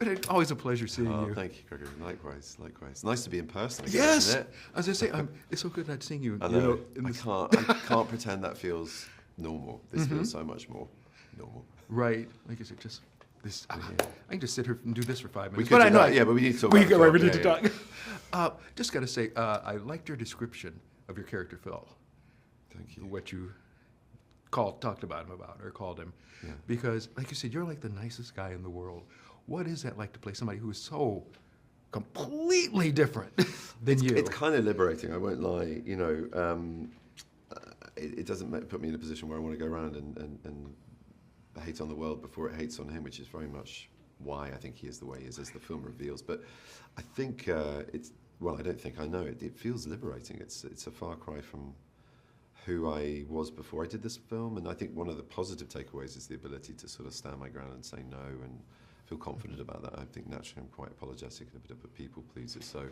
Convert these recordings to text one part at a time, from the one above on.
But it's always a pleasure seeing you. Thank you, Gregory. Likewise, likewise. Nice to be in person again, Yes! isn't it? I was going to say, it's so good not seeing you. I know. In this... I can't pretend that feels normal. This feels so much more normal. Right. Like I said, just this. I can just sit here and do this for 5 minutes. We could do that, yeah, but we need to talk about we need to talk. Just got to say, I liked your description of your character, Phil. Thank you. What you talked about him about, or called him. Yeah. Because, like you said, you're like the nicest guy in the world. What is that like to play somebody who is so completely different than you? It's kind of liberating, I won't lie. You know, it doesn't put me in a position where I want to go around and hate on the world before it hates on him, which is very much why I think he is the way he is, as the film reveals. But I think I don't think, I know it feels liberating. It's a far cry from who I was before I did this film, and I think one of the positive takeaways is the ability to sort of stand my ground and say no and feel confident about that. I think naturally I'm quite apologetic and a bit of a people pleaser, so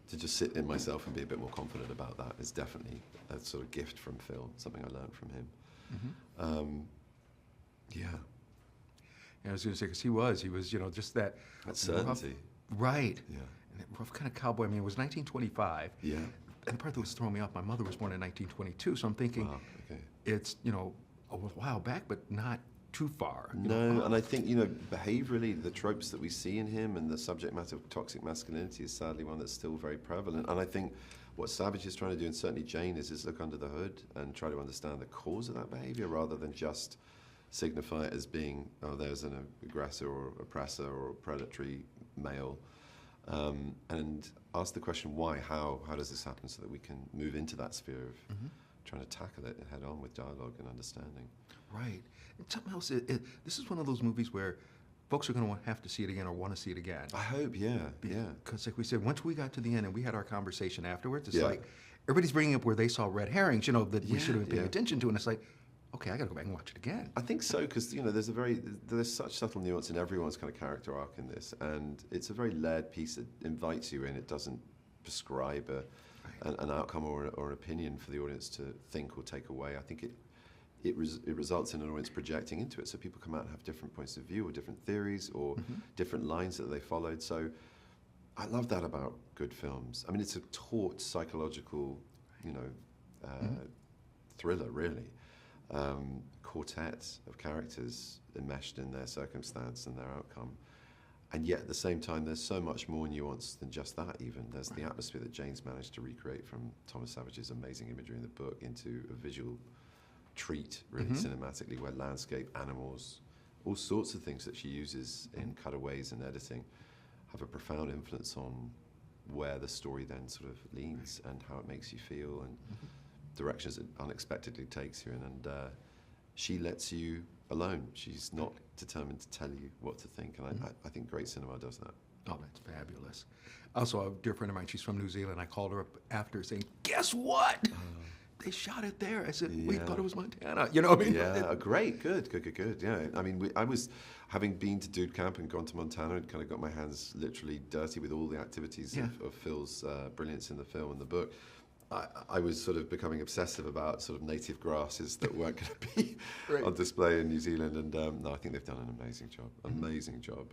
to just sit in myself and be a bit more confident about that is definitely a sort of gift from Phil, something I learned from him. Yeah. I was going to say, because he was, you know, just that certainty. Right. Yeah. And that rough kind of cowboy. I mean, it was 1925. Yeah. And the part that was throwing me off, my mother was born in 1922, so I'm thinking it's, you know, a while back, but not too far. No, and I think, you know, behaviourally, the tropes that we see in him and the subject matter of toxic masculinity is sadly one that's still very prevalent. And I think what Savage is trying to do, and certainly Jane, is look under the hood and try to understand the cause of that behaviour rather than just signify it as being, there's an aggressor or oppressor or predatory male. And ask the question, why, how does this happen, so that we can move into that sphere of trying to tackle it head on with dialogue and understanding. Right. And something else, this is one of those movies where folks are going to have to see it again or want to see it again. I hope, yeah. Because like we said, once we got to the end and we had our conversation afterwards, it's like everybody's bringing up where they saw red herrings, you know, that we should have been paying attention to, and it's like, okay, I got to go back and watch it again. I think so, because, you know, there's such subtle nuance in everyone's kind of character arc in this, and it's a very layered piece that invites you in. It doesn't prescribe an outcome or an opinion for the audience to think or take away. I think it results in an audience projecting into it, so people come out and have different points of view or different theories or different lines that they followed. So I love that about good films. I mean, it's a taut psychological, you know, thriller, really. Quartet of characters enmeshed in their circumstance and their outcome, and yet at the same time there's so much more nuance than just that. Even there's the atmosphere that Jane's managed to recreate from Thomas Savage's amazing imagery in the book into a visual treat, really cinematically, where landscape, animals, all sorts of things that she uses in cutaways and editing have a profound influence on where the story then sort of leans and how it makes you feel and directions it unexpectedly takes you in, and she lets you alone. She's not determined to tell you what to think, and I think great cinema does that. Oh, that's fabulous. Also, a dear friend of mine, she's from New Zealand. I called her up after saying, guess what? They shot it there. I said, we thought it was Montana. You know what I mean? Yeah, great, good. Yeah, I mean, I was, having been to Dude Camp and gone to Montana and kind of got my hands literally dirty with all the activities of Phil's brilliance in the film and the book. I was sort of becoming obsessive about sort of native grasses that weren't going to be on display in New Zealand, and no, I think they've done an amazing job,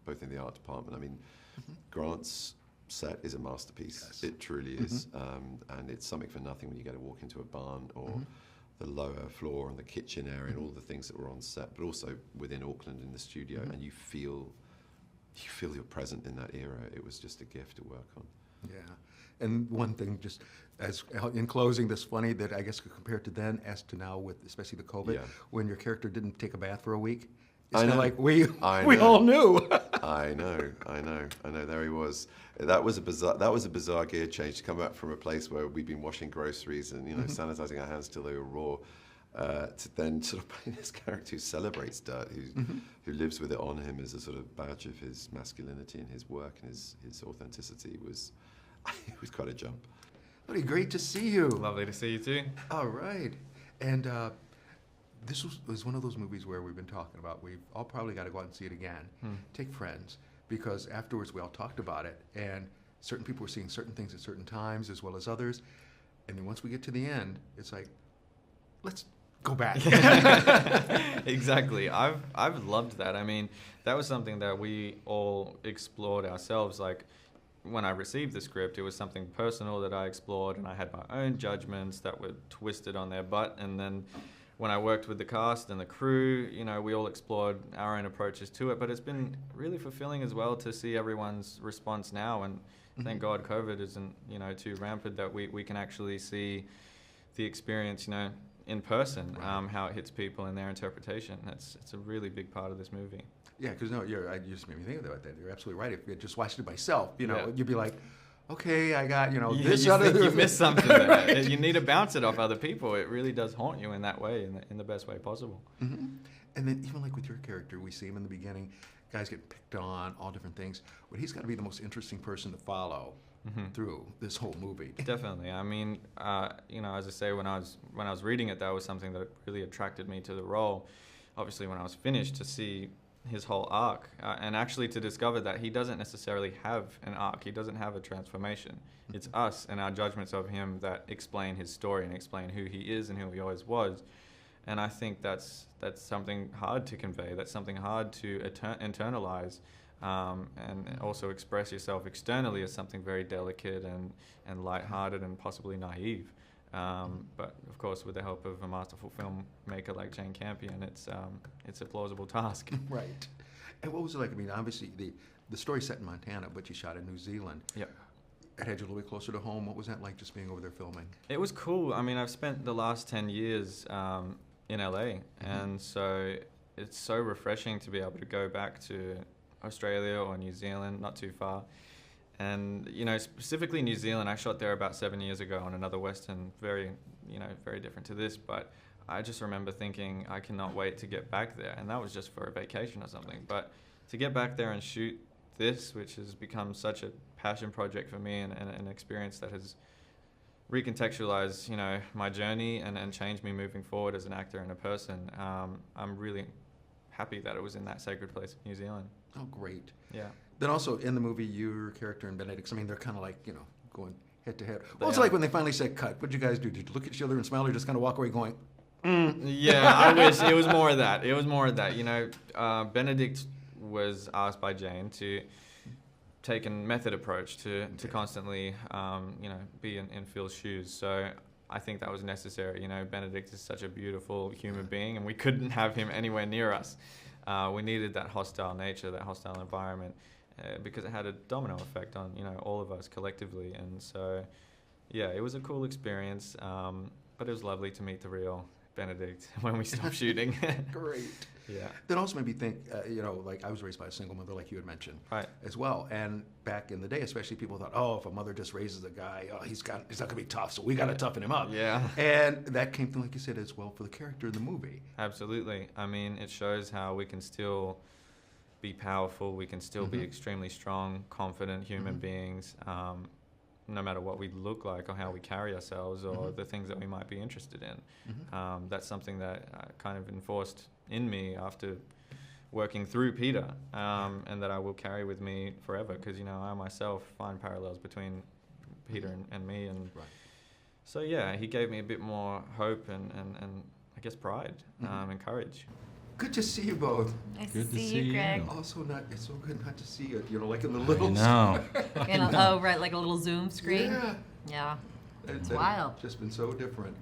both in the art department. I mean, Grant's set is a masterpiece. Yes. It truly is, and it's something for nothing when you get to walk into a barn or the lower floor and the kitchen area and all the things that were on set, but also within Auckland in the studio, and you feel you're present in that era. It was just a gift to work on. Yeah. And one thing, just as in closing, that's funny that I guess compared to then as to now, with especially the COVID, when your character didn't take a bath for a week, it's kind of like we all knew. I know. There he was. That was a bizarre gear change to come back from a place where we'd been washing groceries and sanitizing our hands till they were raw, to then sort of play this character who celebrates dirt, who lives with it on him as a sort of badge of his masculinity and his work and his authenticity. It was quite a jump. Buddy, great to see you. Lovely to see you too. All right. And this was one of those movies where we've been talking about. We've all probably got to go out and see it again. Take friends, because afterwards we all talked about it, and certain people were seeing certain things at certain times as well as others. And then once we get to the end, it's like, let's go back. Exactly. I've loved that. I mean, that was something that we all explored ourselves. Like, when I received the script, it was something personal that I explored, and I had my own judgments that were twisted on their butt. And then when I worked with the cast and the crew, you know, we all explored our own approaches to it. But it's been really fulfilling as well to see everyone's response now. And thank God COVID isn't, you know, too rampant, that we can actually see the experience, you know, in person, how it hits people in their interpretation. It's a really big part of this movie. Yeah, because you just made me think about that. You're absolutely right. If I just watched it myself, you know, Yeah. you'd be like, okay, I got, You this think other. you missed something there. You need to bounce it off other people. It really does haunt you in that way, in the best way possible. Mm-hmm. And then even like with your character, we see him in the beginning, guys get picked on, all different things. But he's got to be the most interesting person to follow through this whole movie. Definitely. I mean, you know, as I say, when I was reading it, that was something that really attracted me to the role. Obviously, when I was finished, to see his whole arc, and actually to discover that he doesn't necessarily have an arc. He doesn't have a transformation. It's us and our judgments of him that explain his story and explain who he is and who he always was. And I think that's something hard to convey. That's something hard to internalize, and also express yourself externally as something very delicate and lighthearted and possibly naive. But of course, with the help of a masterful filmmaker like Jane Campion, it's a plausible task. Right. And what was it like? I mean, obviously the story's set in Montana, but you shot in New Zealand. Yep. It had you a little bit closer to home. What was that like, just being over there filming? It was cool. I mean, I've spent the last 10 years in LA, and so it's so refreshing to be able to go back to Australia or New Zealand, not too far. And, you know, specifically New Zealand, I shot there about 7 years ago on another Western, very different to this, but I just remember thinking, I cannot wait to get back there. And that was just for a vacation or something. But to get back there and shoot this, which has become such a passion project for me, and an experience that has recontextualized, you know, my journey and changed me moving forward as an actor and a person, I'm really happy that it was in that sacred place of New Zealand. Oh, great. Yeah. Then also in the movie, your character and Benedict, I mean, they're kind of like, you know, going head to head. What was it like when they finally said cut? What did you guys do? Did you look at each other and smile, or just kind of walk away going, Yeah, I wish it was more of that. You know, Benedict was asked by Jane to take a method approach to constantly, you know, be in Phil's shoes. So I think that was necessary. You know, Benedict is such a beautiful human being, and we couldn't have him anywhere near us. We needed that hostile nature, that hostile environment, because it had a domino effect on, you know, all of us collectively. And so, yeah, it was a cool experience, but it was lovely to meet the real Benedict when we stopped shooting. great. Yeah. That also made me think, you know, like I was raised by a single mother, like you had mentioned, Right. as well. And back in the day, especially, people thought, oh, if a mother just raises a guy, oh, he's not going to be tough, so we got to toughen him up. Yeah. And that came through, like you said, as well for the character in the movie. Absolutely. I mean, it shows how we can still be powerful. We can still be extremely strong, confident human beings, no matter what we look like or how we carry ourselves or the things that we might be interested in. That's something that kind of enforced in me after working through Peter, and that I will carry with me forever, because, you know, I myself find parallels between Peter and me. And so, yeah, he gave me a bit more hope and I guess pride and courage. Good to see you both. Nice Good to see you, Greg. Also, it's so good not to see you, you know, like in the little. No. Oh, right, like a little Zoom screen. Yeah. Yeah. It's wild. Just been so different.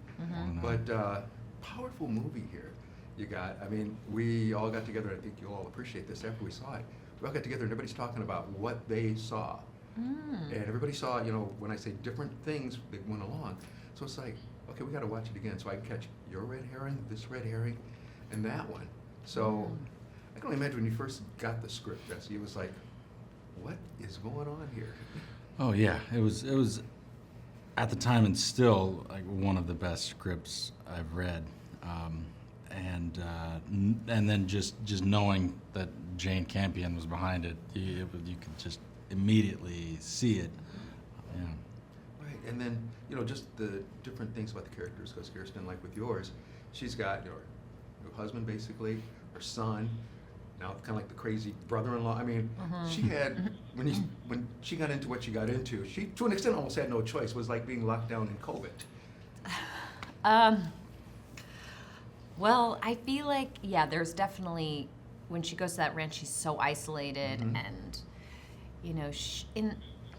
But powerful movie here. You got, I mean, we all got together, I think you'll all appreciate this after we saw it. We all got together and everybody's talking about what they saw. And everybody saw, you know, when I say different things that went along. So it's like, okay, we got to watch it again so I can catch your red herring, this red herring, and that one. So I can only imagine when you first got the script, Jesse, it was like, what is going on here? Oh yeah, it was at the time and still like one of the best scripts I've read, and then just knowing that Jane Campion was behind it, you could just immediately see it. Yeah. Right, and then, you know, just the different things about the characters, because Kirsten, like with yours, she's got your husband, basically, her son, now kind of like the crazy brother-in-law. I mean, she had, when she got into what she got into, she, to an extent, almost had no choice. It was like being locked down in COVID. Well, I feel like, yeah, there's definitely, when she goes to that ranch, she's so isolated, and, you know,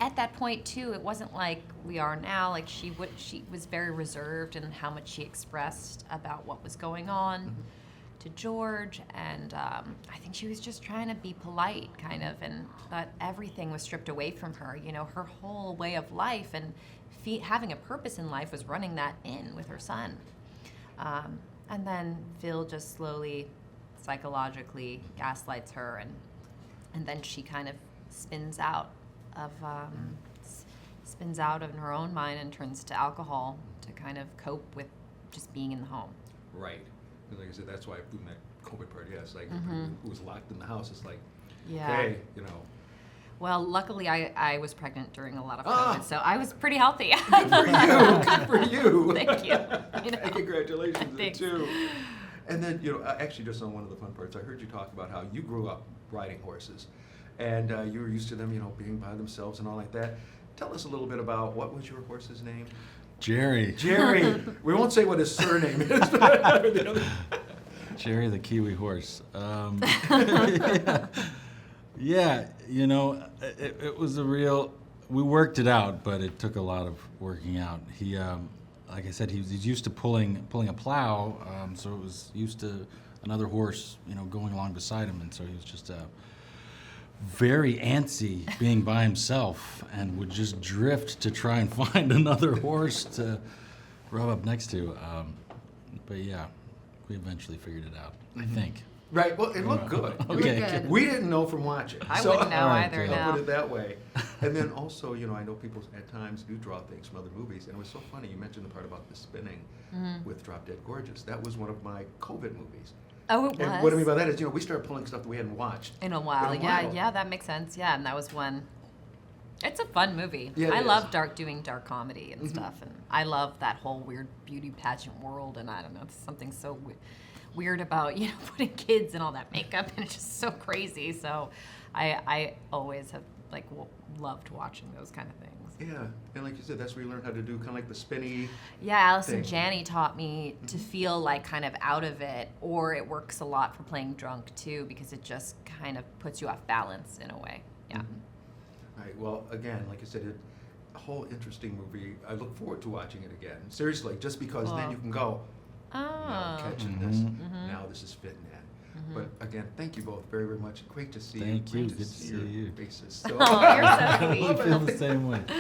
at that point, too, it wasn't like we are now. Like, she was very reserved in how much she expressed about what was going on to George, and I think she was just trying to be polite, kind of, but everything was stripped away from her. You know, her whole way of life and having a purpose in life was running that in with her son. And then Phil just slowly, psychologically gaslights her, and then she kind of spins out of her own mind and turns to alcohol to kind of cope with just being in the home. Right. And like I said, that's why when that COVID party, it's like who was locked in the house. It's like, Yeah. okay, you know. Well, luckily I was pregnant during a lot of COVID, so I was pretty healthy. Good for you. Good for you. Thank you. You know. And congratulations Thanks. too. And then, you know, actually, just on one of the fun parts, I heard you talk about how you grew up riding horses, and you were used to them, you know, being by themselves and all like that. Tell us a little bit about what was your horse's name? Jerry. Jerry. We won't say what his surname is. But Jerry the Kiwi horse. Yeah, you know, it was a real. We worked it out, but it took a lot of working out. He, like I said, he's used to pulling a plow, so it was used to another horse, you know, going along beside him, and so he was just very antsy being by himself, and would just drift to try and find another horse to rub up next to. But yeah, we eventually figured it out. I think. right. Well, it looked good. Okay. good. We didn't know from watching. I So- wouldn't know Alright, either good. I'll now. put it that way. And then also, you know, I know people at times do draw things from other movies, and it was so funny. You mentioned the part about the spinning with Drop Dead Gorgeous. That was one of my COVID movies. Oh, it was? And what I mean by that is, you know, we started pulling stuff that we hadn't watched. In a while. Yeah, while. yeah, that makes sense. Yeah, and that was one. It's a fun movie. Yeah, it I is. love doing dark comedy and stuff, and I love that whole weird beauty pageant world. And I don't know, it's something so weird about, you know, putting kids in all that makeup, and it's just so crazy. So, I always have like loved watching those kind of things. Yeah, and like you said, that's where you learn how to do kind of like the spinny. Yeah, Allison thing. Janney taught me to feel like kind of out of it, or it works a lot for playing drunk too, because it just kind of puts you off balance in a way. Yeah. All right. Well, again, like I said, a whole interesting movie. I look forward to watching it again. Seriously, just because then Cool. you can go, now I'm Oh. catching this. Now this is fitting in. But again, thank you both very, very much. Great to see you. Thank you. Great Good to see see your you. faces. So- Oh, you're so I sweet. feel the same way.